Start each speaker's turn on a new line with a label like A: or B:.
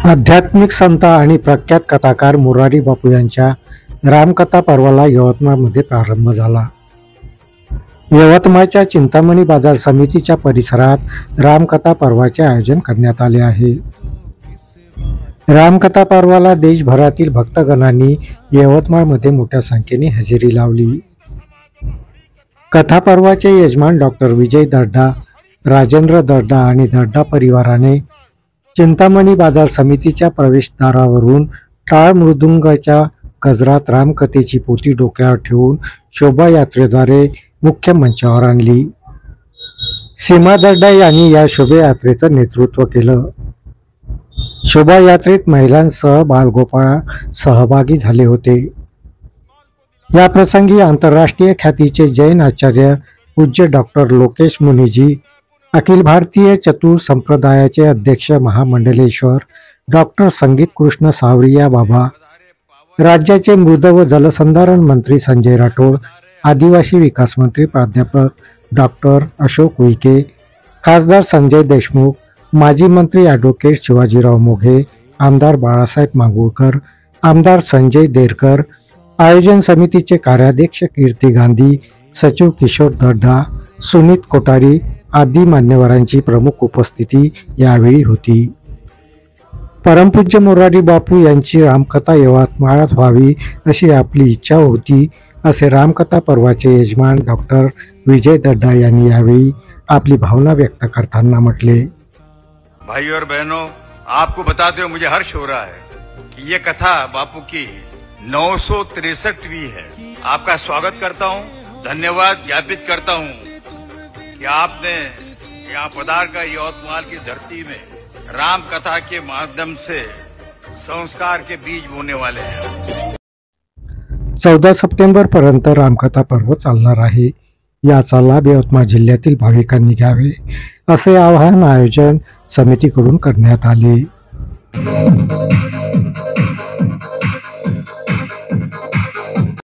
A: आध्यात्मिक संत आणि प्रख्यात कथाकार मोरारी बापू यांच्या रामकथा पर्वाला यवतमाळमध्ये प्रारंभ झाला। यवतमाळच्या चिंतामणी बाजार समितीच्या परिसरात रामकथा पर्वाचे आयोजन करण्यात आले आहे। रामकथा पर्वाला देशभरातील भक्तगणांनी यवतमाळमध्ये मोठ्या संख्येने हजेरी लावली। कथा पर्वाचे यजमान डॉक्टर विजय दर्डा, राजेंद्र दर्डा आणि दर्डा परिवाराने चिंतामणी बाजार समितीच्या प्रवेशद्वारावरून टाळ मृदुंगाच्या गजरात रामकथेची पोथी डोक्यावर ठेवून शोभायात्रेद्वारे मुख्य मंचावर आणली। सीमा दर्डा यांनी या शोभायात्रेचं नेतृत्व केलं। शोभायात्रेत महिलांसह बालगोपाळ सहभागी झाले होते। या प्रसंगी आंतरराष्ट्रीय ख्यातीचे जैन आचार्य पूज्य डॉक्टर लोकेश मुनीजी, अखिल भारतीय चतुर संप्रदायाचे अध्यक्ष महामंडलेश्वर डॉक्टर संगीत कृष्ण सावरिया बाबा, राज्याचे मृद व जलसंधारण मंत्री संजय राठोड, आदिवासी विकास मंत्री प्राध्यापक डॉक्टर अशोक उईके, खासदार संजय देशमुख, माजी मंत्री ॲडव्होकेट शिवाजीराव मोघे, आमदार बाळासाहेब मांगुळकर, आमदार संजय देरकर, आयोजन समितीचे कार्याध्यक्ष कीर्ती गांधी, सचिव किशोर दर्डा, सुनीत कोठारी आदी मान्यवरांची प्रमुख उपस्थिती यावेळी होती। परमपूज्य मोरारी बापू यांची रामकथा यवतमाळात व्हावी अशी आपली इच्छा होती, असे रामकथा पर्वाचे यजमान डॉक्टर विजय दर्डा यांनी यावेळी आपली भावना व्यक्त करताना म्हटले।
B: भाइयों और बहनों, आपको बताते हुए मुझे हर्ष हो रहा है कि ये कथा बापू की 963वीं है। आपका स्वागत करता हूँ, धन्यवाद ज्ञापित करता हूँ कि आपने यहाँ पधार कर यवतमाल की धरती में राम कथा के माध्यम से संस्कार के बीज बोने वाले हैं।
A: 14 सप्टेंबर पर्यंत रामकथा पर्व चालणार आहे। याचा लाभ यवतमाळ जिल्ह्यातील भाविकांनी घ्यावे असे आवाहन आयोजन समितीकडून करण्यात आले।